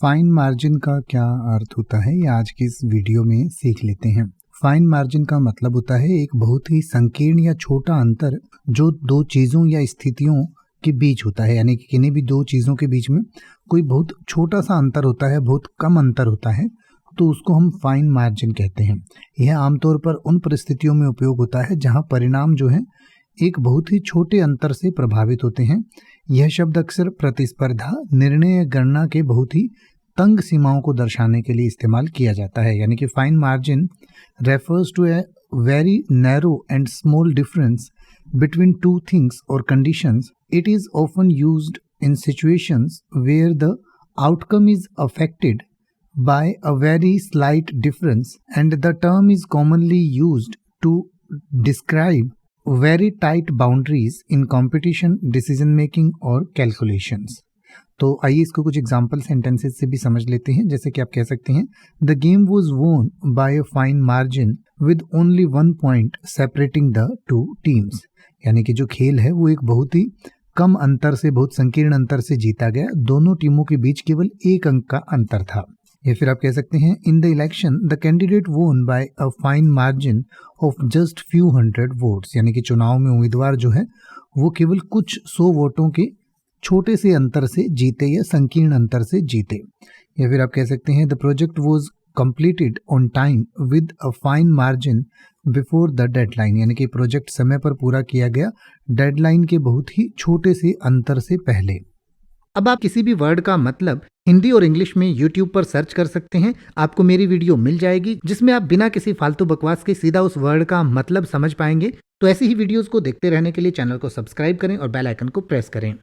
Fine margin का क्या अर्थ होता है, ये आज की इस वीडियो में सीख लेते हैं। फाइन मार्जिन का मतलब होता है एक बहुत ही संकीर्ण या छोटा अंतर जो दो चीज़ों या स्थितियों के बीच होता है, यानी कि किन्हीं भी दो चीज़ों के बीच में कोई बहुत छोटा सा अंतर होता है, बहुत कम अंतर होता है, तो उसको हम फाइन मार्जिन कहते हैं। यह आमतौर पर उन परिस्थितियों में उपयोग होता है जहां परिणाम जो है एक बहुत ही छोटे अंतर से प्रभावित होते हैं। यह शब्द अक्सर प्रतिस्पर्धा, निर्णय या गणना के बहुत ही तंग सीमाओं को दर्शाने के लिए इस्तेमाल किया जाता है। यानी कि fine margin refers to a very narrow and small difference between two things और conditions. It is often used in situations where the outcome is affected by a very slight difference, and the term is commonly used to describe very tight boundaries in competition, decision making और calculations. तो आइए इसको कुछ example sentences से भी समझ लेते हैं। जैसे कि आप कह सकते हैं, the game was won by a fine margin with only 1 point separating the two teams. यानी कि जो खेल है वो एक बहुत ही कम अंतर से, बहुत संकीर्ण अंतर से जीता गया। दोनों टीमों के बीच केवल 1 अंक का अंतर था। या फिर आप कह सकते हैं, in the election the candidate won by a fine margin of just few hundred votes. यानी कि चुनाव में उम्मीदवार जो है वो केवल कुछ 100 वोटों के छोटे से अंतर से जीते या संकीर्ण अंतर से जीते। या फिर आप कह सकते हैं, the project was completed on time with a fine margin before the deadline. यानी कि प्रोजेक्ट समय पर पूरा किया गया, डेडलाइन के बहुत ही छोटे से अंतर से पहले। अब आप किसी भी वर्ड का मतलब हिंदी और इंग्लिश में YouTube पर सर्च कर सकते हैं। आपको मेरी वीडियो मिल जाएगी जिसमें आप बिना किसी फालतू बकवास के सीधा उस वर्ड का मतलब समझ पाएंगे। तो ऐसी ही वीडियोस को देखते रहने के लिए चैनल को सब्सक्राइब करें और बेल आइकन को प्रेस करें।